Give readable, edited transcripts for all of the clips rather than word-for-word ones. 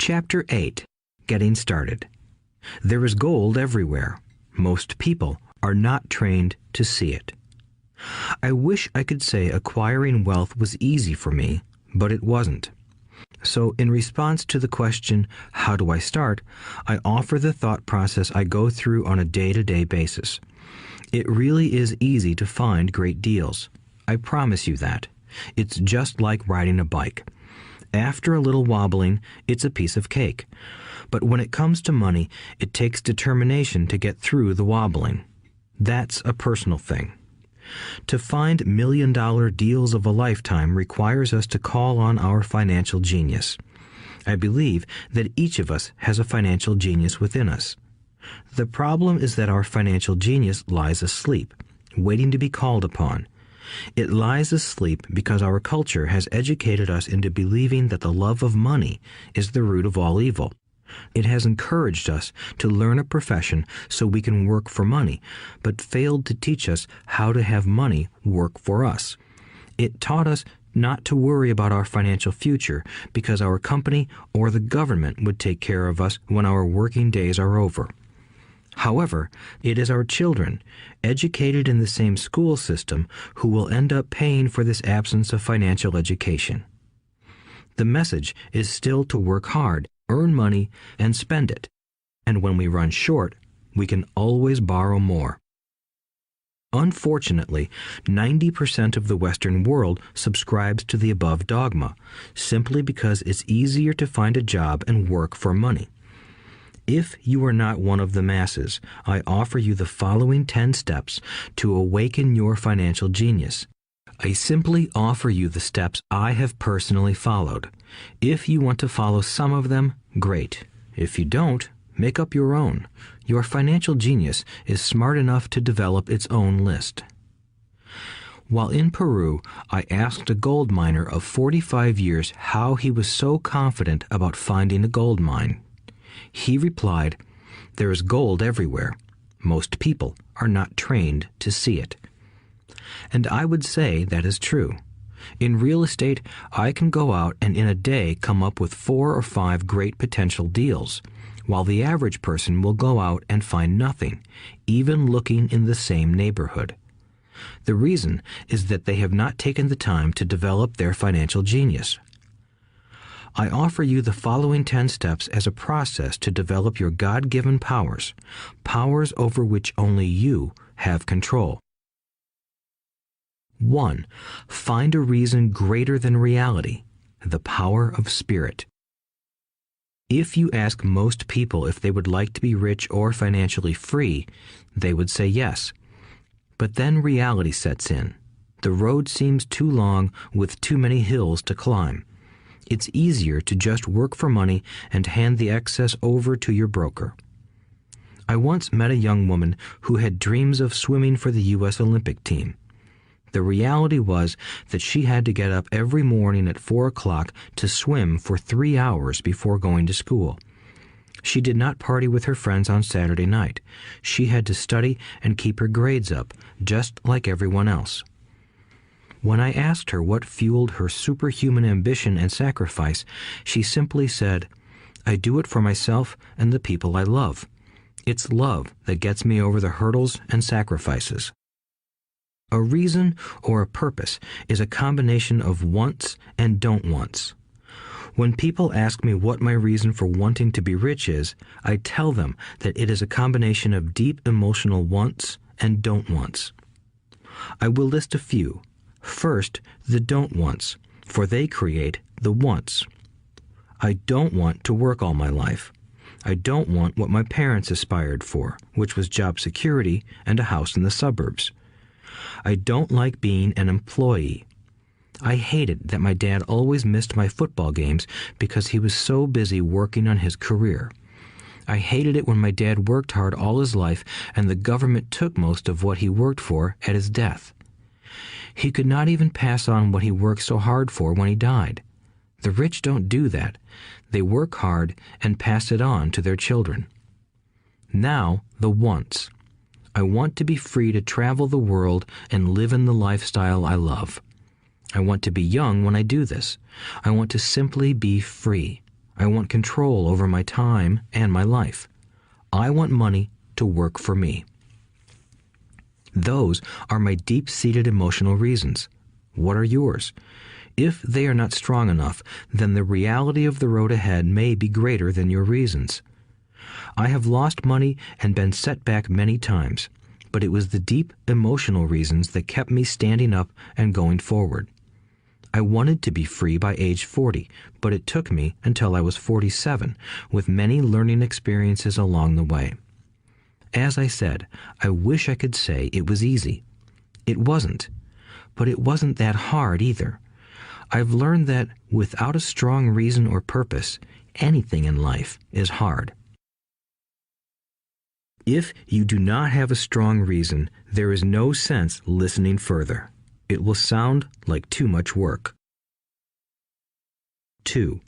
Chapter 8. Getting Started. There is gold everywhere. Most people are not trained to see it. I wish I could say acquiring wealth was easy for me, but it wasn't. So in response to the question, how do I start, I offer the thought process I go through on a day-to-day basis. It really is easy to find great deals. I promise you that. It's just like riding a bike. After a little wobbling, it's a piece of cake. But when it comes to money, it takes determination to get through the wobbling. That's a personal thing. To find million-dollar deals of a lifetime requires us to call on our financial genius. I believe that each of us has a financial genius within us. The problem is that our financial genius lies asleep, waiting to be called upon. It lies asleep because our culture has educated us into believing that the love of money is the root of all evil. It has encouraged us to learn a profession so we can work for money, but failed to teach us how to have money work for us. It taught us not to worry about our financial future because our company or the government would take care of us when our working days are over. However, it is our children, educated in the same school system, who will end up paying for this absence of financial education. The message is still to work hard, earn money, and spend it. And when we run short, we can always borrow more. Unfortunately, 90% of the Western world subscribes to the above dogma, simply because it's easier to find a job and work for money. If you are not one of the masses, I offer you the following 10 steps to awaken your financial genius. I simply offer you the steps I have personally followed. If you want to follow some of them, great. If you don't, make up your own. Your financial genius is smart enough to develop its own list. While in Peru, I asked a gold miner of 45 years how he was so confident about finding a gold mine. He replied, "There is gold everywhere. Most people are not trained to see it." And I would say that is true. In real estate, I can go out and in a day come up with 4 or 5 great potential deals, while the average person will go out and find nothing, even looking in the same neighborhood. The reason is that they have not taken the time to develop their financial genius. I offer you the following 10 steps as a process to develop your God-given powers, powers over which only you have control. 1. Find a reason greater than reality, the power of spirit. If you ask most people if they would like to be rich or financially free, they would say yes. But then reality sets in. The road seems too long with too many hills to climb. It's easier to just work for money and hand the excess over to your broker. I once met a young woman who had dreams of swimming for the U.S. Olympic team. The reality was that she had to get up every morning at 4 o'clock to swim for 3 hours before going to school. She did not party with her friends on Saturday night. She had to study and keep her grades up, just like everyone else. When I asked her what fueled her superhuman ambition and sacrifice, she simply said, "I do it for myself and the people I love. It's love that gets me over the hurdles and sacrifices." A reason or a purpose is a combination of wants and don't wants. When people ask me what my reason for wanting to be rich is, I tell them that it is a combination of deep emotional wants and don't wants. I will list a few. First, the don't wants, for they create the wants. I don't want to work all my life. I don't want what my parents aspired for, which was job security and a house in the suburbs. I don't like being an employee. I hated that my dad always missed my football games because he was so busy working on his career. I hated it when my dad worked hard all his life and the government took most of what he worked for at his death. He could not even pass on what he worked so hard for when he died. The rich don't do that. They work hard and pass it on to their children. Now, the wants. I want to be free to travel the world and live in the lifestyle I love. I want to be young when I do this. I want to simply be free. I want control over my time and my life. I want money to work for me. Those are my deep-seated emotional reasons. What are yours? If they are not strong enough, then the reality of the road ahead may be greater than your reasons. I have lost money and been set back many times, but it was the deep emotional reasons that kept me standing up and going forward. I wanted to be free by age 40, but it took me until I was 47, with many learning experiences along the way. As I said, I wish I could say it was easy. It wasn't, but it wasn't that hard either. I've learned that without a strong reason or purpose, anything in life is hard. If you do not have a strong reason, there is no sense listening further. It will sound like too much work. 2.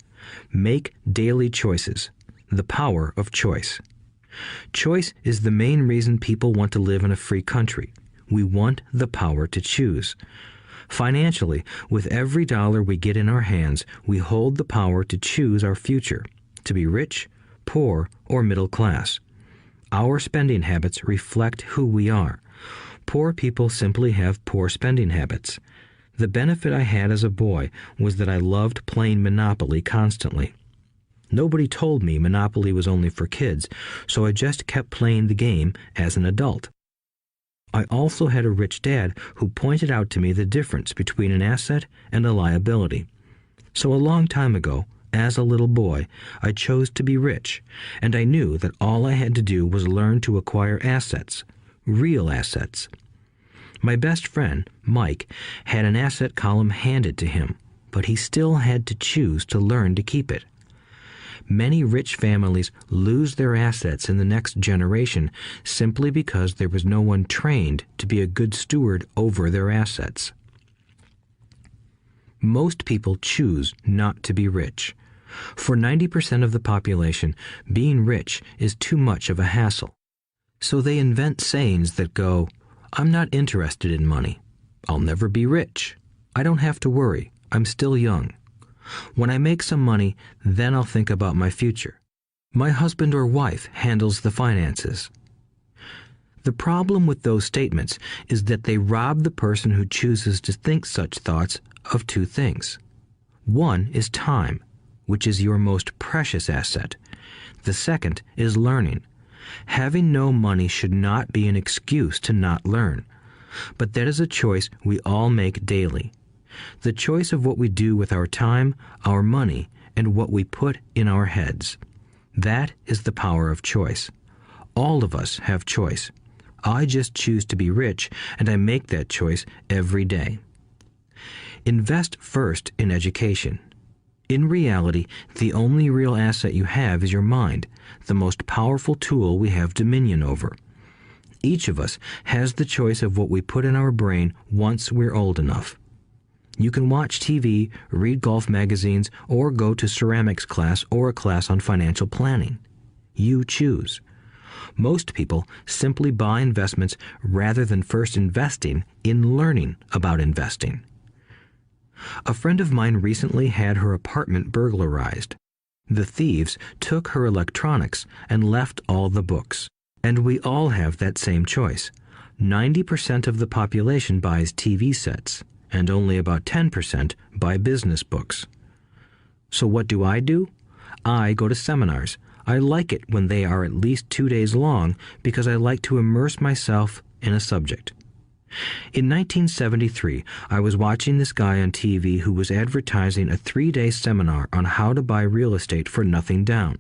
Make daily choices. The power of choice. Choice is the main reason people want to live in a free country. We want the power to choose. Financially, with every dollar we get in our hands, we hold the power to choose our future, to be rich, poor, or middle class. Our spending habits reflect who we are. Poor people simply have poor spending habits. The benefit I had as a boy was that I loved playing Monopoly constantly. Nobody told me Monopoly was only for kids, so I just kept playing the game as an adult. I also had a rich dad who pointed out to me the difference between an asset and a liability. So a long time ago, as a little boy, I chose to be rich, and I knew that all I had to do was learn to acquire assets, real assets. My best friend, Mike, had an asset column handed to him, but he still had to choose to learn to keep it. Many rich families lose their assets in the next generation simply because there was no one trained to be a good steward over their assets. Most people choose not to be rich. For 90% of the population, being rich is too much of a hassle. So they invent sayings that go, "I'm not interested in money. I'll never be rich. I don't have to worry. I'm still young. When I make some money, then I'll think about my future. My husband or wife handles the finances." The problem with those statements is that they rob the person who chooses to think such thoughts of two things. One is time, which is your most precious asset. The second is learning. Having no money should not be an excuse to not learn, but that is a choice we all make daily. The choice of what we do with our time, our money, and what we put in our heads. That is the power of choice. All of us have choice. I just choose to be rich, and I make that choice every day. Invest first in education. In reality, the only real asset you have is your mind, the most powerful tool we have dominion over. Each of us has the choice of what we put in our brain once we're old enough. You can watch TV, read golf magazines, or go to ceramics class or a class on financial planning. You choose. Most people simply buy investments rather than first investing in learning about investing. A friend of mine recently had her apartment burglarized. The thieves took her electronics and left all the books. And we all have that same choice. 90% of the population buys TV sets, and only about 10% buy business books. So what do? I go to seminars. I like it when they are at least 2 days long because I like to immerse myself in a subject. In 1973, I was watching this guy on TV who was advertising a 3-day seminar on how to buy real estate for nothing down.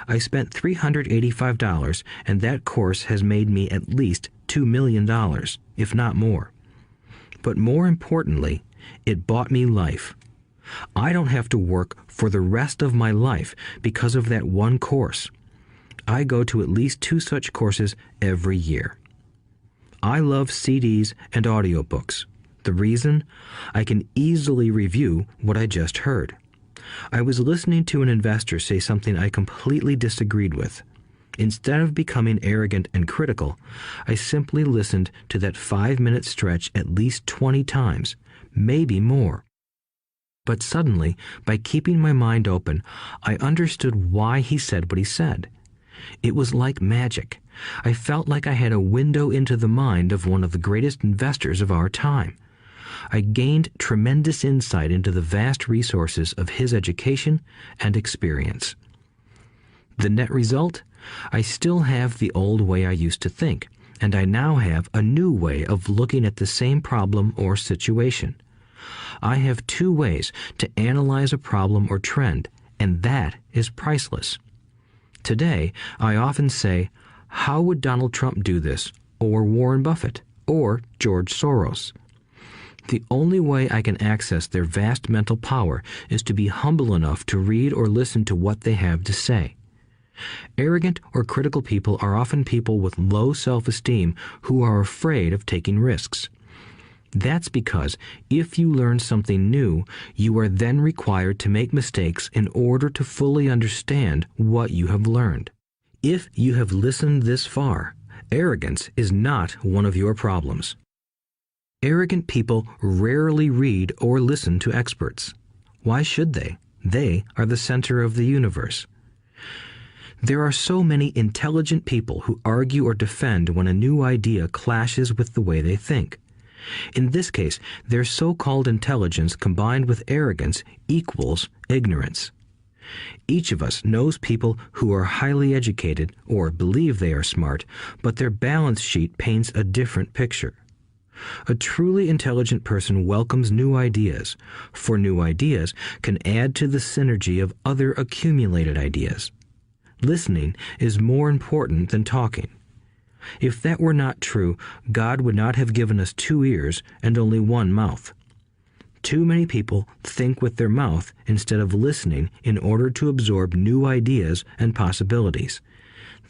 I spent $385, and that course has made me at least $2 million, if not more. But more importantly, it bought me life. I don't have to work for the rest of my life because of that one course. I go to at least 2 such courses every year. I love CDs and audiobooks. The reason? I can easily review what I just heard. I was listening to an investor say something I completely disagreed with. Instead of becoming arrogant and critical, I simply listened to that 5-minute stretch at least 20 times, maybe more. But suddenly, by keeping my mind open, I understood why he said what he said. It was like magic. I felt like I had a window into the mind of one of the greatest investors of our time. I gained tremendous insight into the vast resources of his education and experience. The net result? I still have the old way I used to think, and I now have a new way of looking at the same problem or situation. I have two ways to analyze a problem or trend, and that is priceless. Today, I often say, how would Donald Trump do this, or Warren Buffett, or George Soros? The only way I can access their vast mental power is to be humble enough to read or listen to what they have to say. Arrogant or critical people are often people with low self-esteem who are afraid of taking risks. That's because if you learn something new, you are then required to make mistakes in order to fully understand what you have learned. If you have listened this far, arrogance is not one of your problems. Arrogant people rarely read or listen to experts. Why should they? They are the center of the universe. There are so many intelligent people who argue or defend when a new idea clashes with the way they think. In this case, their so-called intelligence combined with arrogance equals ignorance. Each of us knows people who are highly educated or believe they are smart, but their balance sheet paints a different picture. A truly intelligent person welcomes new ideas, for new ideas can add to the synergy of other accumulated ideas. Listening is more important than talking. If that were not true, God would not have given us 2 ears and only 1 mouth. Too many people think with their mouth instead of listening in order to absorb new ideas and possibilities.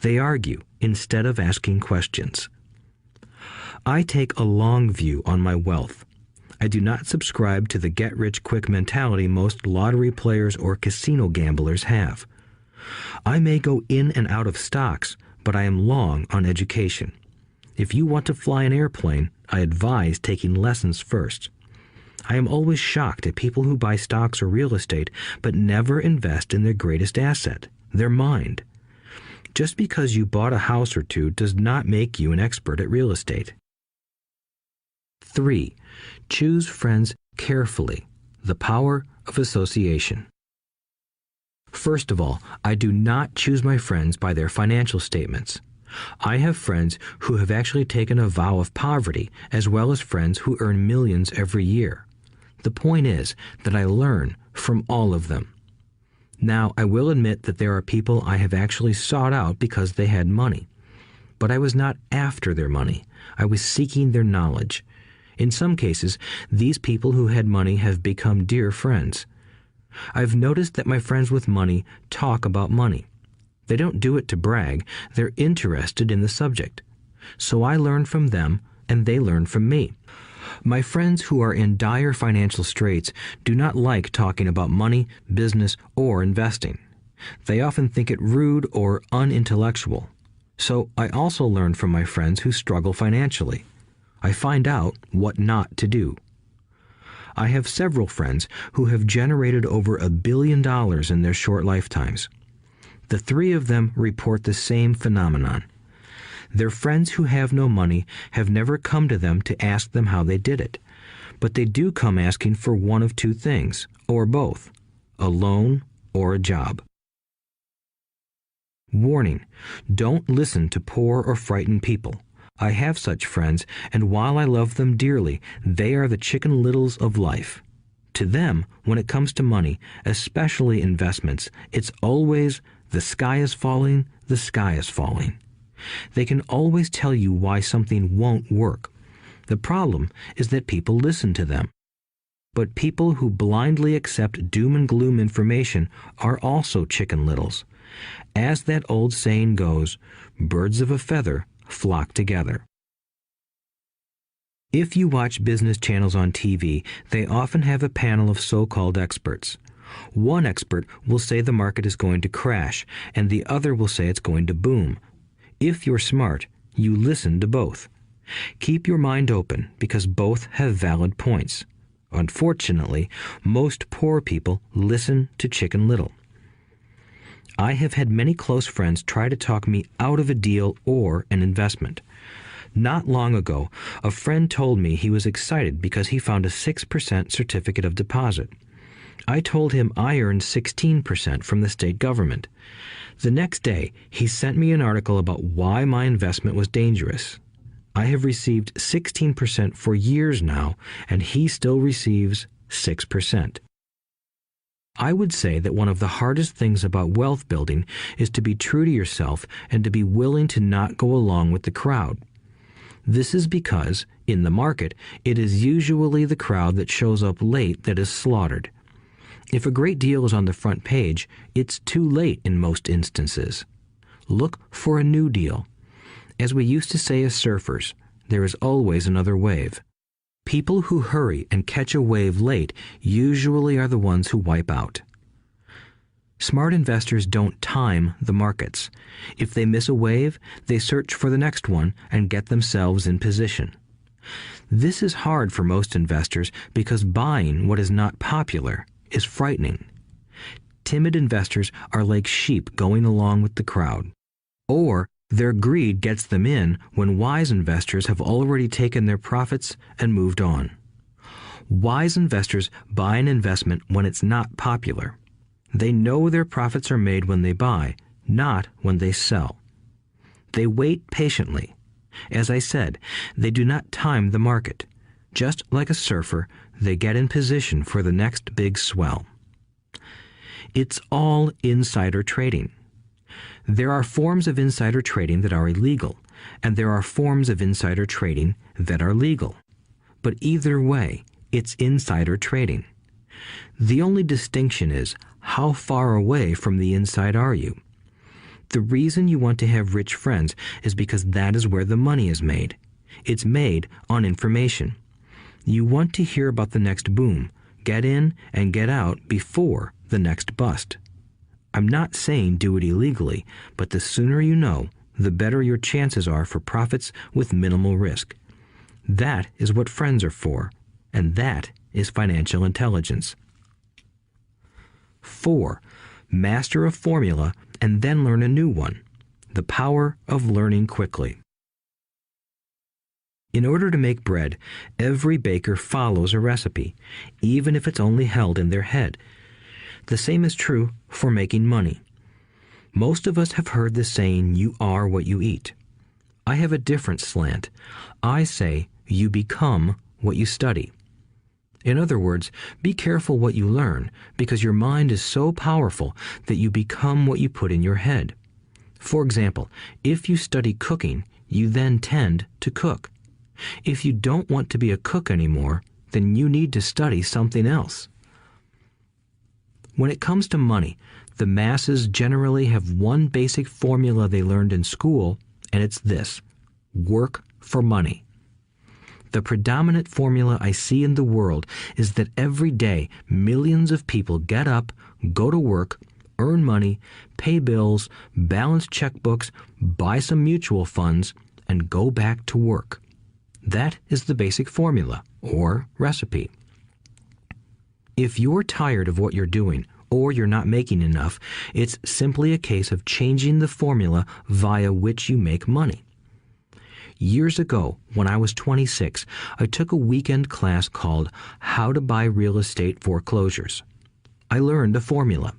They argue instead of asking questions. I take a long view on my wealth. I do not subscribe to the get-rich-quick mentality most lottery players or casino gamblers have. I may go in and out of stocks, but I am long on education. If you want to fly an airplane, I advise taking lessons first. I am always shocked at people who buy stocks or real estate but never invest in their greatest asset, their mind. Just because you bought a house or two does not make you an expert at real estate. 3. Choose friends carefully. The power of association. First of all, I do not choose my friends by their financial statements. I have friends who have actually taken a vow of poverty, as well as friends who earn millions every year. The point is that I learn from all of them. Now, I will admit that there are people I have actually sought out because they had money. But I was not after their money. I was seeking their knowledge. In some cases, these people who had money have become dear friends. I've noticed that my friends with money talk about money. They don't do it to brag, they're interested in the subject. So I learn from them, and they learn from me. My friends who are in dire financial straits do not like talking about money, business, or investing. They often think it rude or unintellectual. So I also learn from my friends who struggle financially. I find out what not to do. I have several friends who have generated over $1 billion in their short lifetimes. The 3 of them report the same phenomenon. Their friends who have no money have never come to them to ask them how they did it, but they do come asking for one of 2 things, or both, a loan or a job. Warning: don't listen to poor or frightened people. I have such friends, and while I love them dearly, they are the Chicken Littles of life. To them, when it comes to money, especially investments, it's always, the sky is falling, the sky is falling. They can always tell you why something won't work. The problem is that people listen to them. But people who blindly accept doom and gloom information are also Chicken Littles. As that old saying goes, birds of a feather flock together. If you watch business channels on TV, they often have a panel of so-called experts. One expert will say the market is going to crash, and the other will say it's going to boom. If you're smart, you listen to both. Keep your mind open because both have valid points. Unfortunately, most poor people listen to Chicken Little. I have had many close friends try to talk me out of a deal or an investment. Not long ago, a friend told me he was excited because he found a 6% certificate of deposit. I told him I earned 16% from the state government. The next day, he sent me an article about why my investment was dangerous. I have received 16% for years now, and he still receives 6%. I would say that one of the hardest things about wealth building is to be true to yourself and to be willing to not go along with the crowd. This is because, in the market, it is usually the crowd that shows up late that is slaughtered. If a great deal is on the front page, it's too late in most instances. Look for a new deal. As we used to say as surfers, there is always another wave. People who hurry and catch a wave late usually are the ones who wipe out. Smart investors don't time the markets. If they miss a wave, they search for the next one and get themselves in position. This is hard for most investors because buying what is not popular is frightening. Timid investors are like sheep going along with the crowd. Or their greed gets them in when wise investors have already taken their profits and moved on. Wise investors buy an investment when it's not popular. They know their profits are made when they buy, not when they sell. They wait patiently. As I said, they do not time the market. Just like a surfer, they get in position for the next big swell. It's all insider trading. There are forms of insider trading that are illegal, and there are forms of insider trading that are legal. But either way, it's insider trading. The only distinction is, how far away from the inside are you? The reason you want to have rich friends is because that is where the money is made. It's made on information. You want to hear about the next boom, get in and get out before the next bust. I'm not saying do it illegally, but the sooner you know, the better your chances are for profits with minimal risk. That is what friends are for, and that is financial intelligence. 4. Master a formula and then learn a new one. The power of learning quickly. In order to make bread, every baker follows a recipe, even if it's only held in their head. The same is true for making money. Most of us have heard the saying, "You are what you eat." I have a different slant. I say, you become what you study. In other words, be careful what you learn, because your mind is so powerful that you become what you put in your head. For example, if you study cooking, you then tend to cook. If you don't want to be a cook anymore, then you need to study something else. When it comes to money, the masses generally have one basic formula they learned in school, and it's this: work for money. The predominant formula I see in the world is that every day millions of people get up, go to work, earn money, pay bills, balance checkbooks, buy some mutual funds, and go back to work. That is the basic formula, or recipe. If you're tired of what you're doing, or you're not making enough, it's simply a case of changing the formula via which you make money. Years ago, when I was 26, I took a weekend class called How to Buy Real Estate Foreclosures. I learned a formula.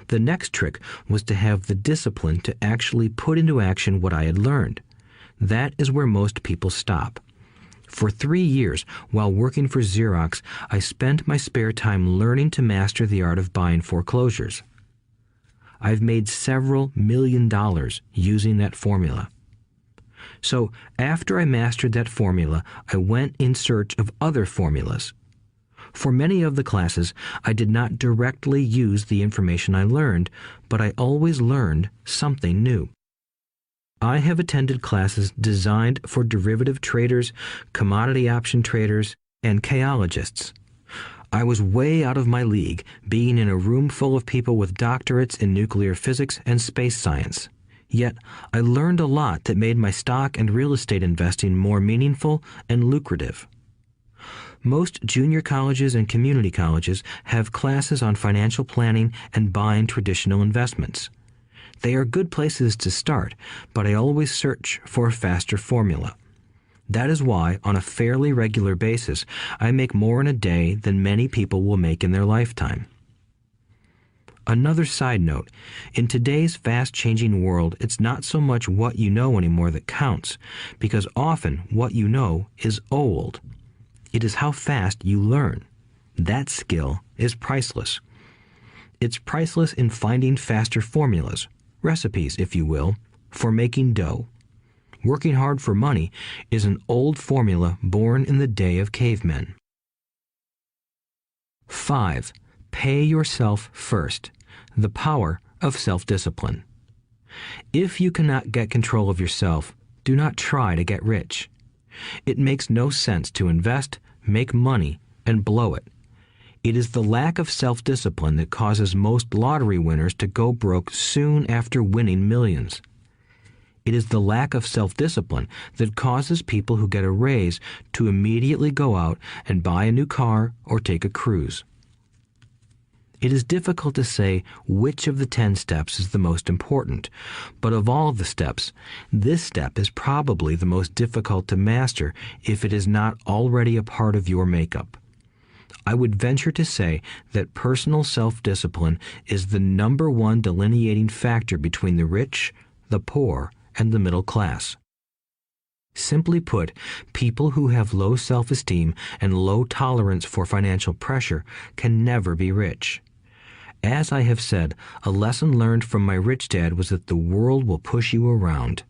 The next trick was to have the discipline to actually put into action what I had learned. That is where most people stop. For 3 years, while working for Xerox, I spent my spare time learning to master the art of buying foreclosures. I've made several $million using that formula. So, after I mastered that formula, I went in search of other formulas. For many of the classes, I did not directly use the information I learned, but I always learned something new. I have attended classes designed for derivative traders, commodity option traders, and chaologists. I was way out of my league, being in a room full of people with doctorates in nuclear physics and space science. Yet, I learned a lot that made my stock and real estate investing more meaningful and lucrative. Most junior colleges and community colleges have classes on financial planning and buying traditional investments. They are good places to start, but I always search for a faster formula. That is why, on a fairly regular basis, I make more in a day than many people will make in their lifetime. Another side note, in today's fast-changing world, it's not so much what you know anymore that counts, because often what you know is old. It is how fast you learn. That skill is priceless. It's priceless in finding faster formulas, recipes, if you will, for making dough. Working hard for money is an old formula born in the day of cavemen. 5. Pay yourself first. The power of self-discipline. If you cannot get control of yourself, do not try to get rich. It makes no sense to invest, make money, and blow it. It is the lack of self-discipline that causes most lottery winners to go broke soon after winning millions. It is the lack of self-discipline that causes people who get a raise to immediately go out and buy a new car or take a cruise. It is difficult to say which of the 10 steps is the most important, but of all the steps, this step is probably the most difficult to master if it is not already a part of your makeup. I would venture to say that personal self-discipline is the number one delineating factor between the rich, the poor, and the middle class. Simply put, people who have low self-esteem and low tolerance for financial pressure can never be rich. As I have said, a lesson learned from my rich dad was that the world will push you around.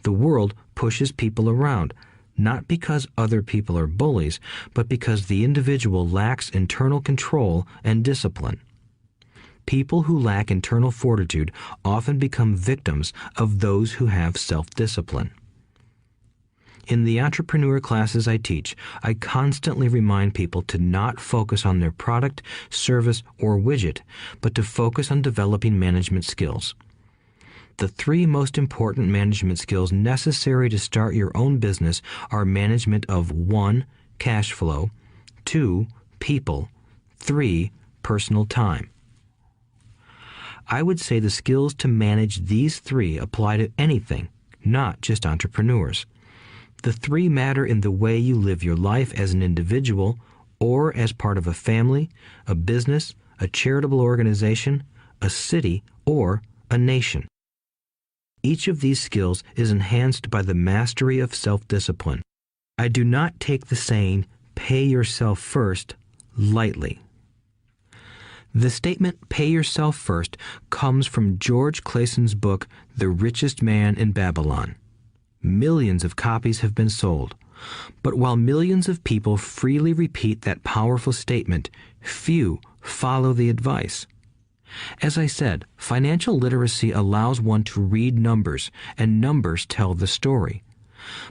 The world pushes people around, not because other people are bullies, but because the individual lacks internal control and discipline. People who lack internal fortitude often become victims of those who have self-discipline. In the entrepreneur classes I teach, I constantly remind people to not focus on their product, service, or widget, but to focus on developing management skills. The 3 most important management skills necessary to start your own business are management of 1. Cash flow, 2. People, 3. Personal time. I would say the skills to manage these 3 apply to anything, not just entrepreneurs. The 3 matter in the way you live your life as an individual or as part of a family, a business, a charitable organization, a city, or a nation. Each of these skills is enhanced by the mastery of self-discipline. I do not take the saying, "pay yourself first," lightly. The statement, "pay yourself first," comes from George Clason's book, The Richest Man in Babylon. Millions of copies have been sold. But while millions of people freely repeat that powerful statement, few follow the advice. As I said, financial literacy allows one to read numbers, and numbers tell the story.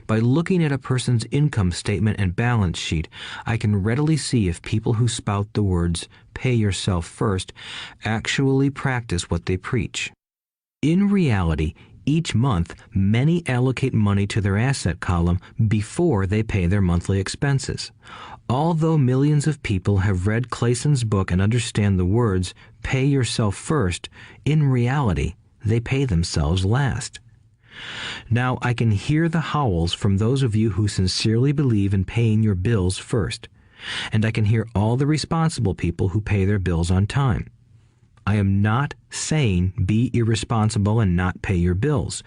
By looking at a person's income statement and balance sheet, I can readily see if people who spout the words, "pay yourself first," actually practice what they preach. In reality, each month, many allocate money to their asset column before they pay their monthly expenses. Although millions of people have read Clason's book and understand the words, "pay yourself first," in reality, they pay themselves last. Now, I can hear the howls from those of you who sincerely believe in paying your bills first, and I can hear all the responsible people who pay their bills on time. I am not saying be irresponsible and not pay your bills.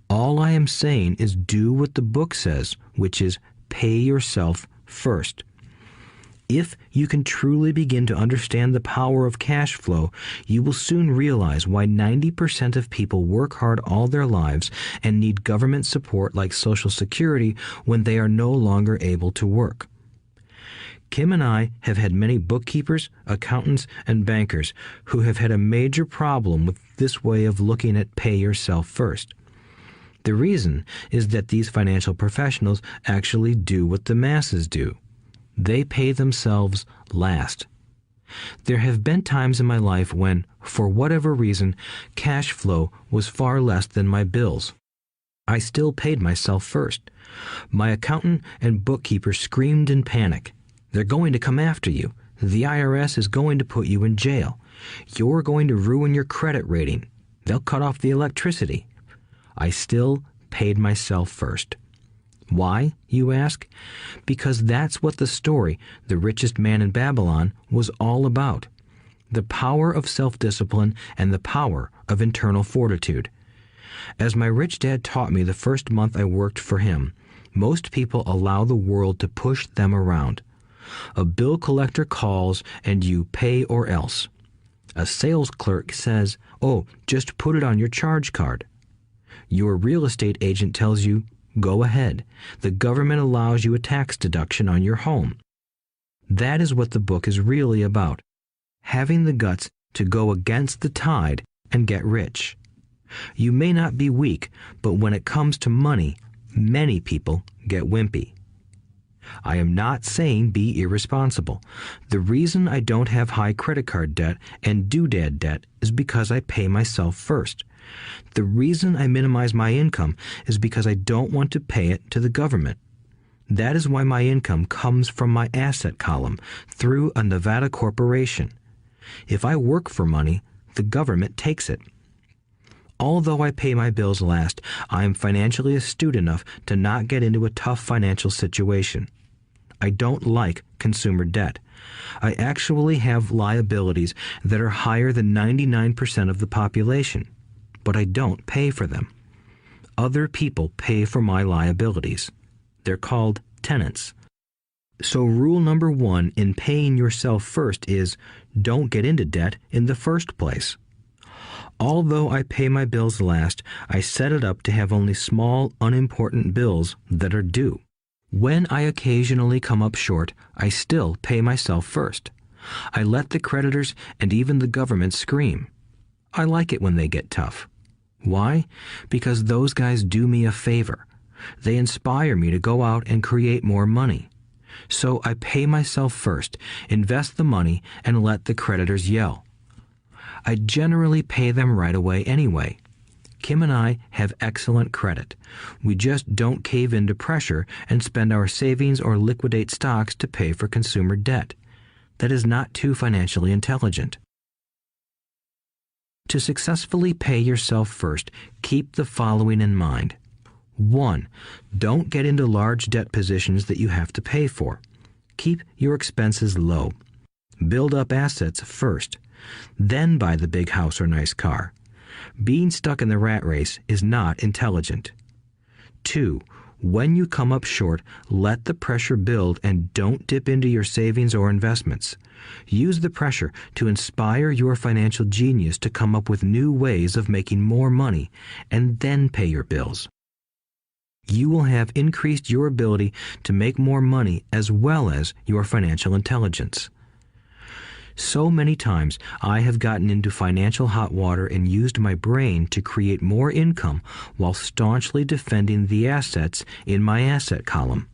All I am saying is do what the book says, which is pay yourself first. If you can truly begin to understand the power of cash flow, you will soon realize why 90% of people work hard all their lives and need government support like Social Security when they are no longer able to work. Kim and I have had many bookkeepers, accountants, and bankers who have had a major problem with this way of looking at pay yourself first. The reason is that these financial professionals actually do what the masses do. They pay themselves last. There have been times in my life when, for whatever reason, cash flow was far less than my bills. I still paid myself first. My accountant and bookkeeper screamed in panic. They're going to come after you. The IRS is going to put you in jail. You're going to ruin your credit rating. They'll cut off the electricity. I still paid myself first. Why, you ask? Because that's what the story, The Richest Man in Babylon, was all about. The power of self-discipline and the power of internal fortitude. As my rich dad taught me the first month I worked for him, most people allow the world to push them around. A bill collector calls and you pay or else. A sales clerk says, "Oh, just put it on your charge card." Your real estate agent tells you, "Go ahead. The government allows you a tax deduction on your home." That is what the book is really about. Having the guts to go against the tide and get rich. You may not be weak, but when it comes to money, many people get wimpy. I am not saying be irresponsible. The reason I don't have high credit card debt and doodad debt is because I pay myself first. The reason I minimize my income is because I don't want to pay it to the government. That is why my income comes from my asset column through a Nevada corporation. If I work for money, the government takes it. Although I pay my bills last, I am financially astute enough to not get into a tough financial situation. I don't like consumer debt. I actually have liabilities that are higher than 99% of the population, but I don't pay for them. Other people pay for my liabilities. They're called tenants. So rule number 1 in paying yourself first is don't get into debt in the first place. Although I pay my bills last, I set it up to have only small, unimportant bills that are due. When I occasionally come up short, I still pay myself first. I let the creditors and even the government scream. I like it when they get tough. Why? Because those guys do me a favor. They inspire me to go out and create more money. So I pay myself first, invest the money, and let the creditors yell. I generally pay them right away anyway. Kim and I have excellent credit. We just don't cave into pressure and spend our savings or liquidate stocks to pay for consumer debt. That is not too financially intelligent. To successfully pay yourself first, keep the following in mind. 1. Don't get into large debt positions that you have to pay for. Keep your expenses low. Build up assets first. Then buy the big house or nice car. Being stuck in the rat race is not intelligent. 2. When you come up short, let the pressure build and don't dip into your savings or investments. Use the pressure to inspire your financial genius to come up with new ways of making more money and then pay your bills. You will have increased your ability to make more money as well as your financial intelligence. So many times I have gotten into financial hot water and used my brain to create more income while staunchly defending the assets in my asset column.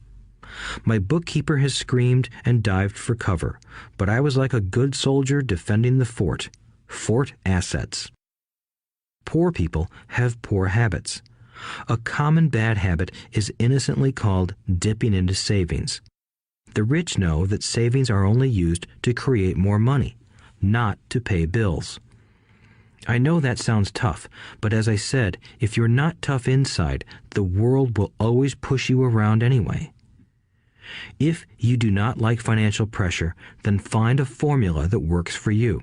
My bookkeeper has screamed and dived for cover, but I was like a good soldier defending the fort. Fort assets. Poor people have poor habits. A common bad habit is innocently called dipping into savings. The rich know that savings are only used to create more money, not to pay bills. I know that sounds tough, but as I said, if you're not tough inside, the world will always push you around anyway. If you do not like financial pressure, then find a formula that works for you.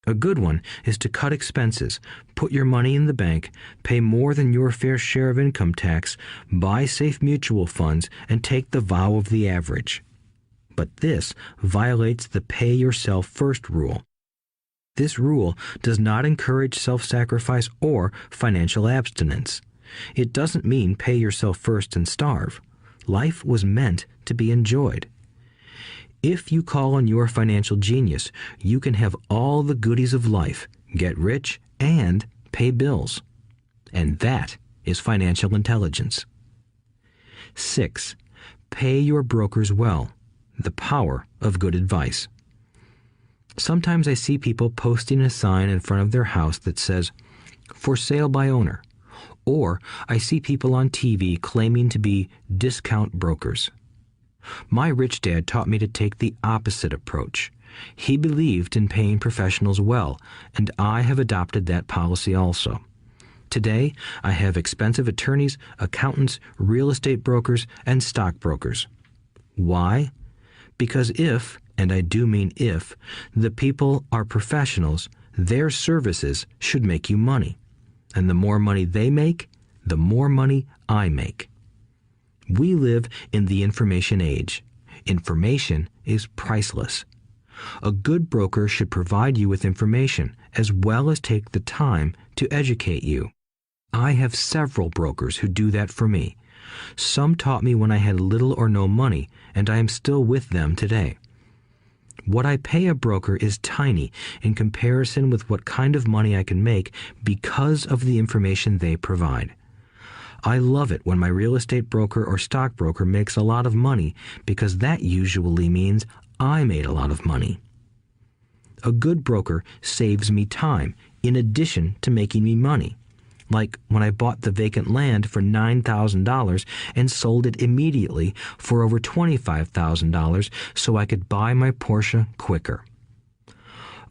A good one is to cut expenses, put your money in the bank, pay more than your fair share of income tax, buy safe mutual funds, and take the vow of the average. But this violates the pay yourself first rule. This rule does not encourage self-sacrifice or financial abstinence. It doesn't mean pay yourself first and starve. Life was meant to be enjoyed. If you call on your financial genius, you can have all the goodies of life, get rich, and pay bills. And that is financial intelligence. 6. Pay your brokers well. The power of good advice. Sometimes I see people posting a sign in front of their house that says, "For sale by owner." Or I see people on TV claiming to be discount brokers. My rich dad taught me to take the opposite approach. He believed in paying professionals well, and I have adopted that policy also. Today, I have expensive attorneys, accountants, real estate brokers, and stockbrokers. Why? Because if, and I do mean if, the people are professionals, their services should make you money. And the more money they make, the more money I make. We live in the information age. Information is priceless. A good broker should provide you with information as well as take the time to educate you. I have several brokers who do that for me. Some taught me when I had little or no money, and I am still with them today. What I pay a broker is tiny in comparison with what kind of money I can make because of the information they provide. I love it when my real estate broker or stockbroker makes a lot of money because that usually means I made a lot of money. A good broker saves me time in addition to making me money. Like when I bought the vacant land for $9,000 and sold it immediately for over $25,000 so I could buy my Porsche quicker.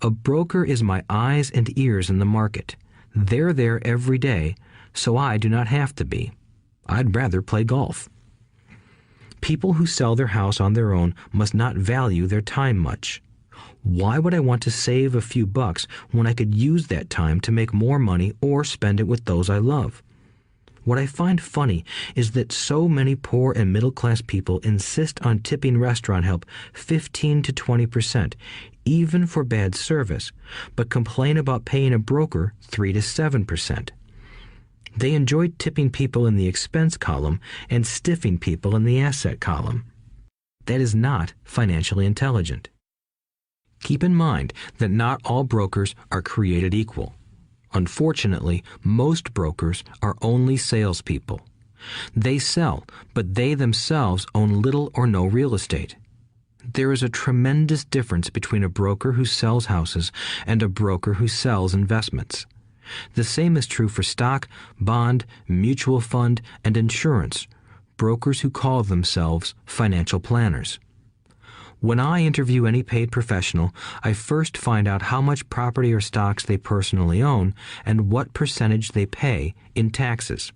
A broker is my eyes and ears in the market. They're there every day, so I do not have to be. I'd rather play golf. People who sell their house on their own must not value their time much. Why would I want to save a few bucks when I could use that time to make more money or spend it with those I love? What I find funny is that so many poor and middle-class people insist on tipping restaurant help 15 to 20%, even for bad service, but complain about paying a broker 3 to 7%. They enjoy tipping people in the expense column and stiffing people in the asset column. That is not financially intelligent. Keep in mind that not all brokers are created equal. Unfortunately, most brokers are only salespeople. They sell, but they themselves own little or no real estate. There is a tremendous difference between a broker who sells houses and a broker who sells investments. The same is true for stock, bond, mutual fund, and insurance, brokers who call themselves financial planners. When I interview any paid professional, I first find out how much property or stocks they personally own and what percentage they pay in taxes.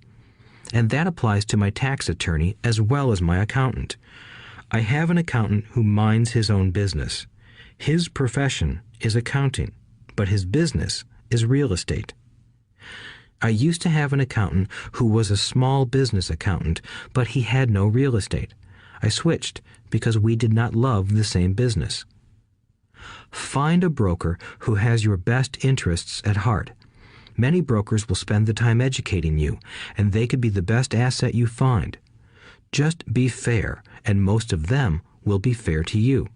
And that applies to my tax attorney as well as my accountant. I have an accountant who minds his own business. His profession is accounting, but his business is real estate. I used to have an accountant who was a small business accountant, but he had no real estate. I switched because we did not love the same business. Find a broker who has your best interests at heart. Many brokers will spend the time educating you, and they could be the best asset you find. Just be fair, and most of them will be fair to you.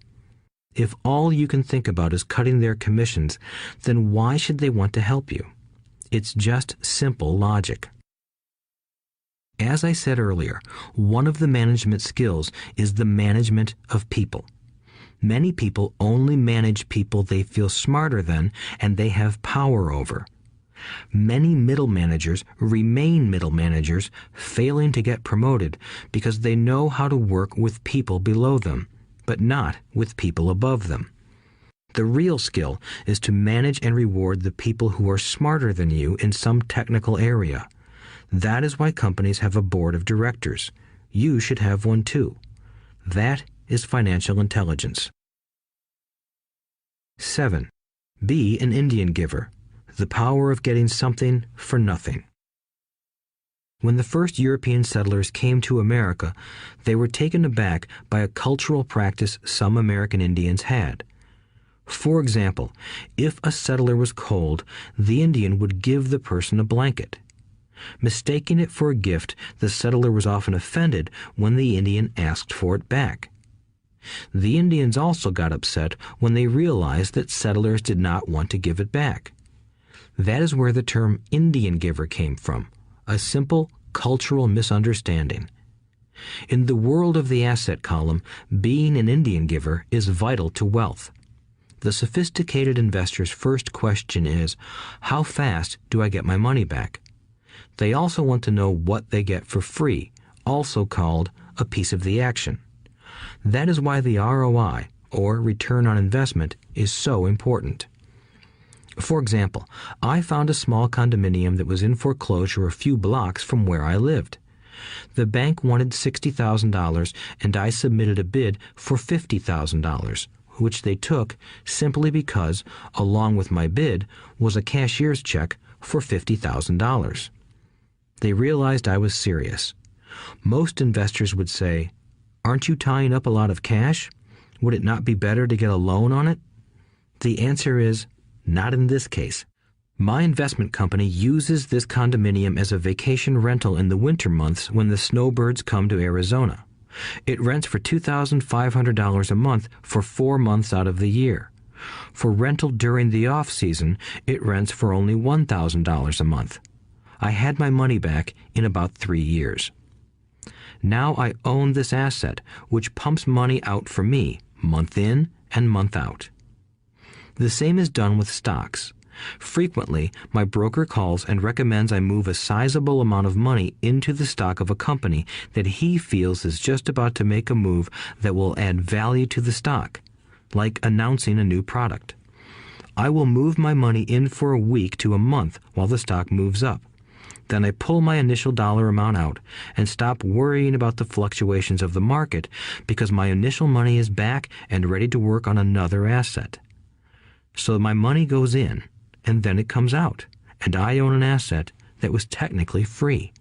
If all you can think about is cutting their commissions, then why should they want to help you? It's just simple logic. As I said earlier, one of the management skills is the management of people. Many people only manage people they feel smarter than and they have power over. Many middle managers remain middle managers, failing to get promoted because they know how to work with people below them, but not with people above them. The real skill is to manage and reward the people who are smarter than you in some technical area. That is why companies have a board of directors. You should have one too. That is financial intelligence. 7. Be an Indian giver. The power of getting something for nothing. When the first European settlers came to America, they were taken aback by a cultural practice some American Indians had. For example, if a settler was cold, the Indian would give the person a blanket. Mistaking it for a gift, the settler was often offended when the Indian asked for it back. The Indians also got upset when they realized that settlers did not want to give it back. That is where the term Indian giver came from, a simple cultural misunderstanding. In the world of the asset column, being an Indian giver is vital to wealth. The sophisticated investor's first question is, how fast do I get my money back? They also want to know what they get for free, also called a piece of the action. That is why the ROI, or return on investment, is so important. For example, I found a small condominium that was in foreclosure a few blocks from where I lived. The bank wanted $60,000 and I submitted a bid for $50,000, which they took simply because, along with my bid, was a cashier's check for $50,000. They realized I was serious. Most investors would say, "Aren't you tying up a lot of cash? Would it not be better to get a loan on it?" The answer is, not in this case. My investment company uses this condominium as a vacation rental in the winter months when the snowbirds come to Arizona. It rents for $2,500 a month for 4 months out of the year. For rental during the off-season, it rents for only $1,000 a month. I had my money back in about 3 years. Now I own this asset, which pumps money out for me, month in and month out. The same is done with stocks. Frequently, my broker calls and recommends I move a sizable amount of money into the stock of a company that he feels is just about to make a move that will add value to the stock, like announcing a new product. I will move my money in for a week to a month while the stock moves up. Then I pull my initial dollar amount out and stop worrying about the fluctuations of the market because my initial money is back and ready to work on another asset. So my money goes in, and then it comes out, and I own an asset that was technically free.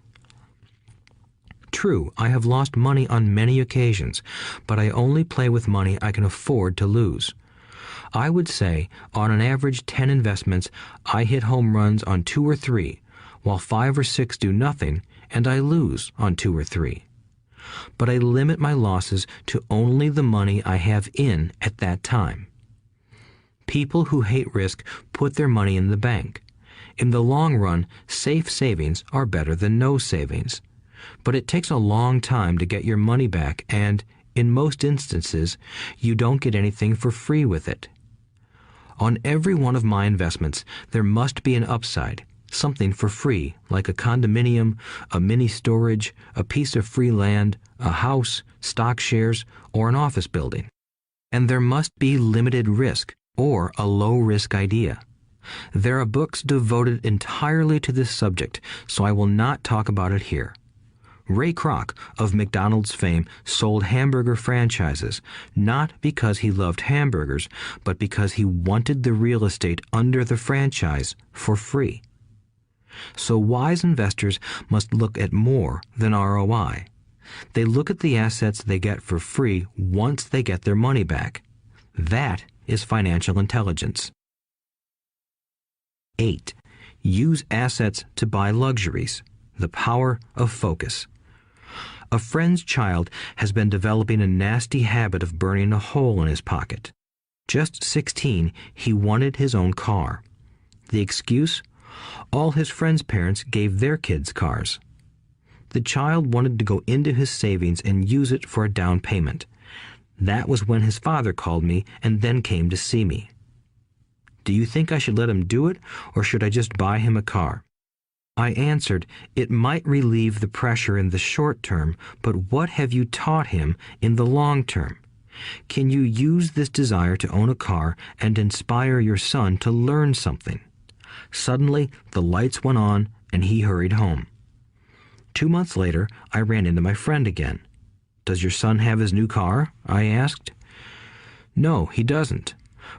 True, I have lost money on many occasions, but I only play with money I can afford to lose. I would say, on an average 10 investments, I hit home runs on 2 or 3, while 5 or 6 do nothing, and I lose on 2 or 3. But I limit my losses to only the money I have in at that time. People who hate risk put their money in the bank. In the long run, safe savings are better than no savings. But it takes a long time to get your money back, and, in most instances, you don't get anything for free with it. On every one of my investments, there must be an upside, something for free, like a condominium, a mini storage, a piece of free land, a house, stock shares, or an office building. And there must be limited risk, or a low-risk idea. There are books devoted entirely to this subject, so I will not talk about it here. Ray Kroc, of McDonald's fame, sold hamburger franchises, not because he loved hamburgers, but because he wanted the real estate under the franchise for free. So wise investors must look at more than ROI. They look at the assets they get for free once they get their money back. That is financial intelligence. 8. Use assets to buy luxuries. The power of focus. A friend's child has been developing a nasty habit of burning a hole in his pocket. Just 16, he wanted his own car. The excuse? All his friends' parents gave their kids cars. The child wanted to go into his savings and use it for a down payment. That was when his father called me and then came to see me. "Do you think I should let him do it, or should I just buy him a car?" I answered, "It might relieve the pressure in the short term, but what have you taught him in the long term? Can you use this desire to own a car and inspire your son to learn something?" Suddenly, the lights went on and he hurried home. 2 months later, I ran into my friend again. "Does your son have his new car?" I asked. "No, he doesn't,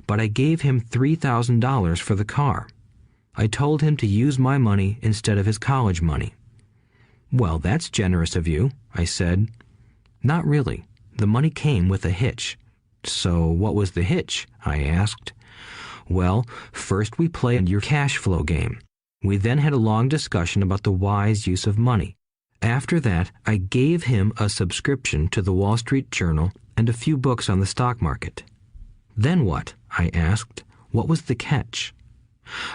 but I gave him $3,000 for the car. I told him to use my money instead of his college money." "Well, that's generous of you," I said. "Not really. The money came with a hitch." "So what was the hitch?" I asked. "Well, first we played your cash flow game. We then had a long discussion about the wise use of money. After that, I gave him a subscription to the Wall Street Journal and a few books on the stock market." "Then what?" I asked. "What was the catch?"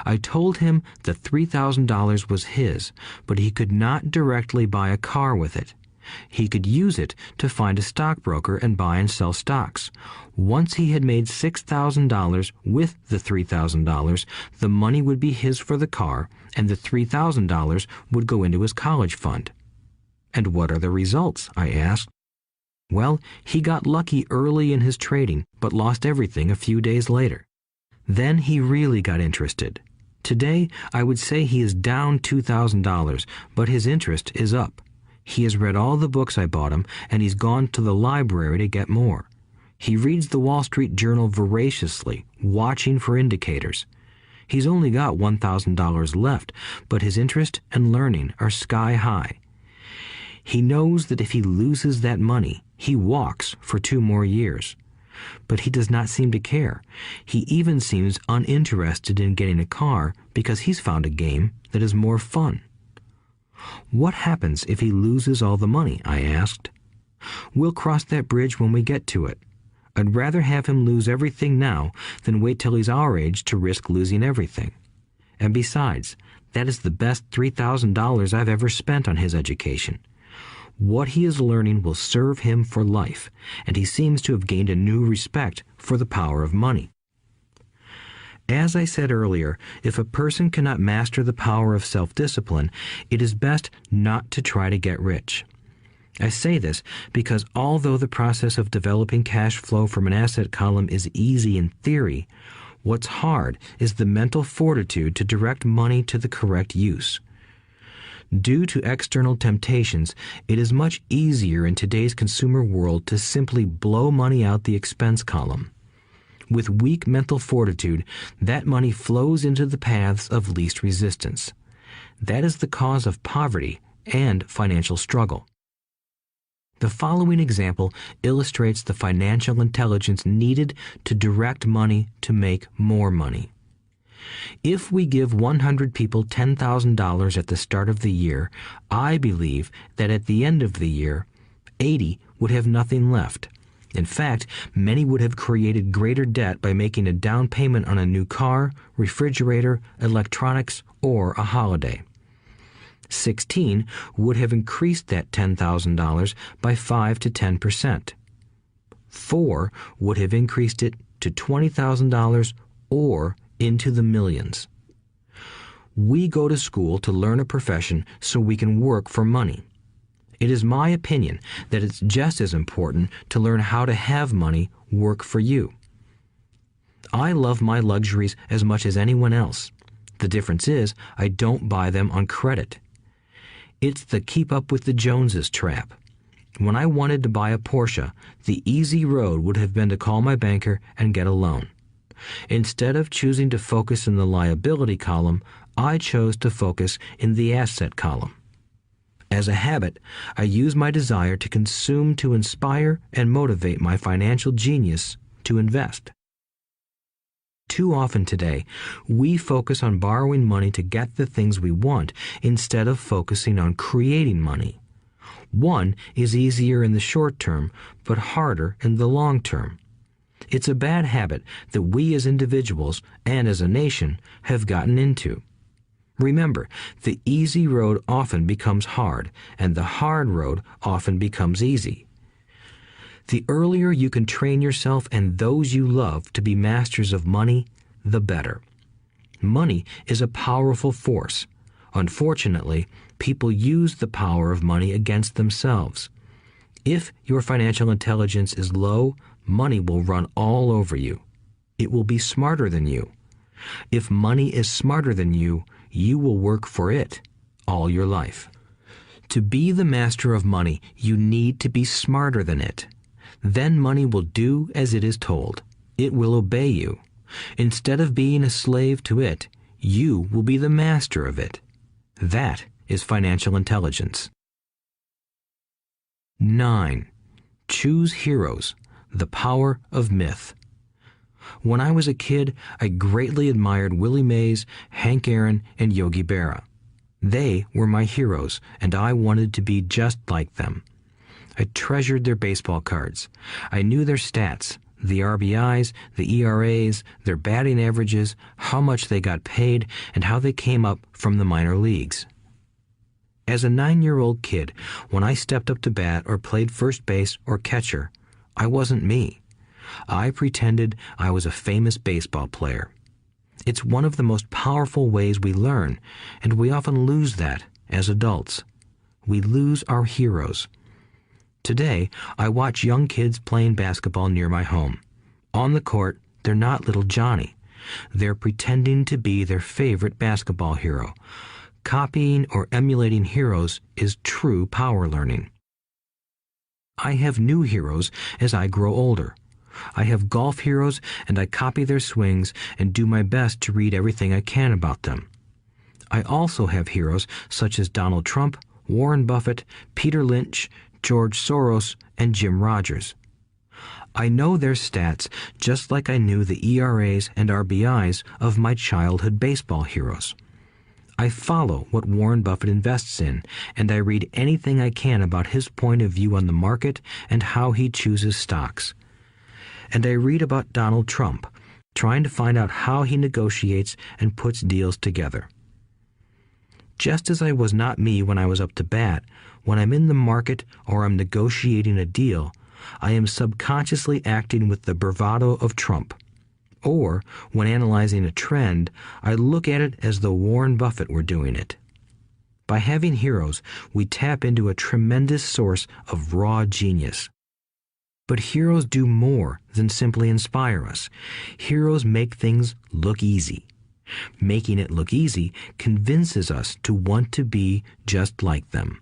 I told him the $3,000 was his, but he could not directly buy a car with it. He could use it to find a stockbroker and buy and sell stocks. Once he had made $6,000 with the $3,000, the money would be his for the car, and the $3,000 would go into his college fund. "And what are the results?" I asked. Well, he got lucky early in his trading, but lost everything a few days later. Then he really got interested. Today, I would say he is down $2,000, but his interest is up. He has read all the books I bought him, and he's gone to the library to get more. He reads the Wall Street Journal voraciously, watching for indicators. He's only got $1,000 left, but his interest and learning are sky high. He knows that if he loses that money, he walks for 2 more years. But he does not seem to care. He even seems uninterested in getting a car because he's found a game that is more fun. What happens if he loses all the money? I asked. We'll cross that bridge when we get to it. I'd rather have him lose everything now than wait till he's our age to risk losing everything. And besides, that is the best $3,000 I've ever spent on his education. What he is learning will serve him for life, and he seems to have gained a new respect for the power of money. As I said earlier, if a person cannot master the power of self-discipline, it is best not to try to get rich. I say this because although the process of developing cash flow from an asset column is easy in theory, what's hard is the mental fortitude to direct money to the correct use. Due to external temptations, it is much easier in today's consumer world to simply blow money out the expense column. With weak mental fortitude, that money flows into the paths of least resistance. That is the cause of poverty and financial struggle. The following example illustrates the financial intelligence needed to direct money to make more money. If we give 100 people $10,000 at the start of the year, I believe that at the end of the year, 80 would have nothing left. In fact, many would have created greater debt by making a down payment on a new car, refrigerator, electronics, or a holiday. 16 would have increased that $10,000 by 5 to 10%. 4 would have increased it to $20,000 or into the millions. We go to school to learn a profession so we can work for money. It is my opinion that it's just as important to learn how to have money work for you. I love my luxuries as much as anyone else. The difference is I don't buy them on credit. It's the keep up with the Joneses trap. When I wanted to buy a Porsche, the easy road would have been to call my banker and get a loan. Instead of choosing to focus in the liability column, I chose to focus in the asset column. As a habit, I use my desire to consume to inspire and motivate my financial genius to invest. Too often today, we focus on borrowing money to get the things we want instead of focusing on creating money. One is easier in the short term, but harder in the long term. It's a bad habit that we as individuals and as a nation have gotten into. Remember, the easy road often becomes hard, and the hard road often becomes easy. The earlier you can train yourself and those you love to be masters of money, the better. Money is a powerful force. Unfortunately, people use the power of money against themselves. If your financial intelligence is low, money will run all over you. It will be smarter than you. If money is smarter than you, you will work for it all your life. To be the master of money, you need to be smarter than it. Then money will do as it is told. It will obey you. Instead of being a slave to it, you will be the master of it. That is financial intelligence. 9. Choose heroes. The power of myth. When I was a kid, I greatly admired Willie Mays, Hank Aaron, and Yogi Berra. They were my heroes, and I wanted to be just like them. I treasured their baseball cards. I knew their stats, the RBIs, the ERAs, their batting averages, how much they got paid, and how they came up from the minor leagues. As a 9-year-old kid, when I stepped up to bat or played first base or catcher, I wasn't me. I pretended I was a famous baseball player. It's one of the most powerful ways we learn, and we often lose that as adults. We lose our heroes. Today, I watch young kids playing basketball near my home. On the court, they're not little Johnny. They're pretending to be their favorite basketball hero. Copying or emulating heroes is true power learning. I have new heroes as I grow older. I have golf heroes, and I copy their swings and do my best to read everything I can about them. I also have heroes such as Donald Trump, Warren Buffett, Peter Lynch, George Soros, and Jim Rogers. I know their stats just like I knew the ERAs and RBIs of my childhood baseball heroes. I follow what Warren Buffett invests in, and I read anything I can about his point of view on the market and how he chooses stocks. And I read about Donald Trump, trying to find out how he negotiates and puts deals together. Just as I was not me when I was up to bat, when I'm in the market or I'm negotiating a deal, I am subconsciously acting with the bravado of Trump. Or, when analyzing a trend, I look at it as though Warren Buffett were doing it. By having heroes, we tap into a tremendous source of raw genius. But heroes do more than simply inspire us. Heroes make things look easy. Making it look easy convinces us to want to be just like them.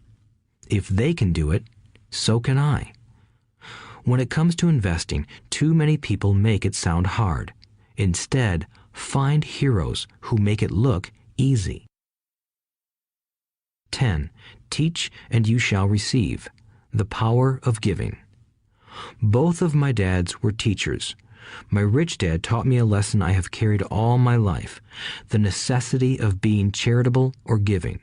If they can do it, so can I. When it comes to investing, too many people make it sound hard. Instead, find heroes who make it look easy. 10. Teach and you shall receive. The power of giving. Both of my dads were teachers. My rich dad taught me a lesson I have carried all my life, the necessity of being charitable or giving.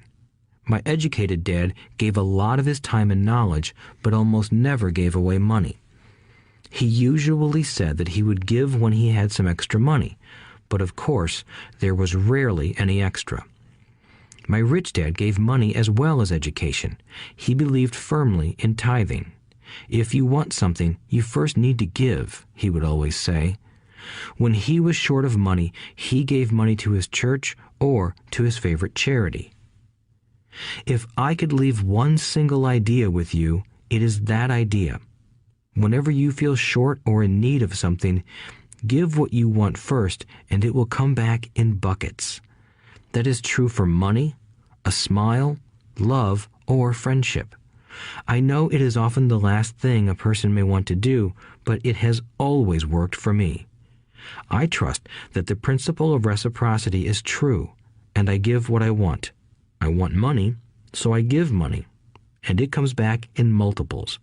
My educated dad gave a lot of his time and knowledge, but almost never gave away money. He usually said that he would give when he had some extra money, but of course, there was rarely any extra. My rich dad gave money as well as education. He believed firmly in tithing. If you want something, you first need to give, he would always say. When he was short of money, he gave money to his church or to his favorite charity. If I could leave one single idea with you, it is that idea. Whenever you feel short or in need of something, give what you want first, and it will come back in buckets. That is true for money, a smile, love, or friendship. I know it is often the last thing a person may want to do, but it has always worked for me. I trust that the principle of reciprocity is true, and I give what I want. I want money, so I give money, and it comes back in multiples.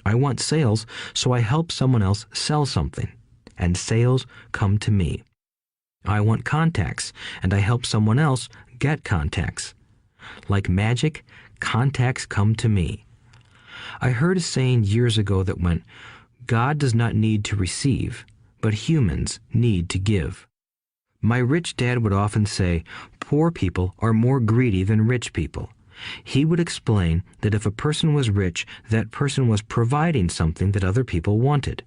I want sales, so I help someone else sell something, and sales come to me. I want contacts, and I help someone else get contacts. Like magic, contacts come to me. I heard a saying years ago that went, God does not need to receive, but humans need to give. My rich dad would often say, poor people are more greedy than rich people. He would explain that if a person was rich, that person was providing something that other people wanted.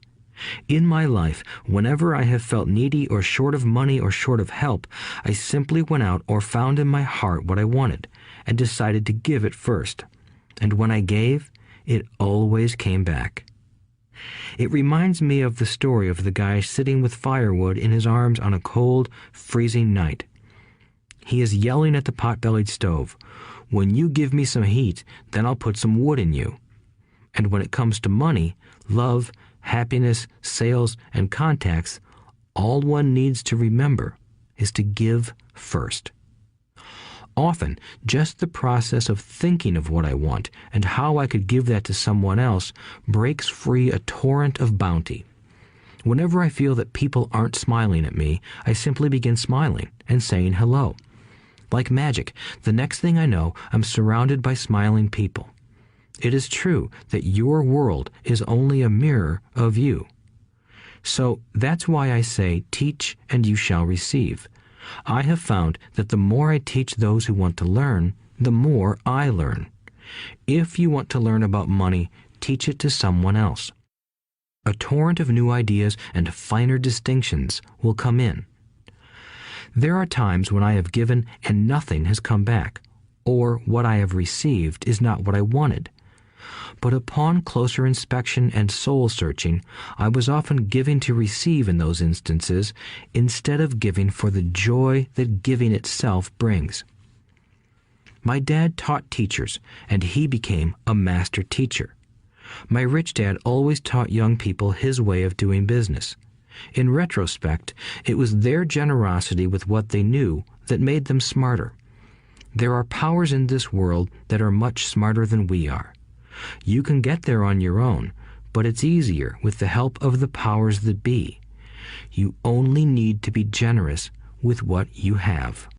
In my life, whenever I have felt needy or short of money or short of help, I simply went out or found in my heart what I wanted and decided to give it first. And when I gave, it always came back. It reminds me of the story of the guy sitting with firewood in his arms on a cold, freezing night. He is yelling at the pot-bellied stove, "When you give me some heat, then I'll put some wood in you." And when it comes to money, love, happiness, sales, and contacts, all one needs to remember is to give first. Often, just the process of thinking of what I want and how I could give that to someone else breaks free a torrent of bounty. Whenever I feel that people aren't smiling at me, I simply begin smiling and saying hello. Like magic, the next thing I know, I'm surrounded by smiling people. It is true that your world is only a mirror of you. So that's why I say, teach and you shall receive. I have found that the more I teach those who want to learn, the more I learn. If you want to learn about money, teach it to someone else. A torrent of new ideas and finer distinctions will come in. There are times when I have given and nothing has come back, or what I have received is not what I wanted. But upon closer inspection and soul-searching, I was often giving to receive in those instances instead of giving for the joy that giving itself brings. My dad taught teachers, and he became a master teacher. My rich dad always taught young people his way of doing business. In retrospect, it was their generosity with what they knew that made them smarter. There are powers in this world that are much smarter than we are. You can get there on your own, but it's easier with the help of the powers that be. You only need to be generous with what you have.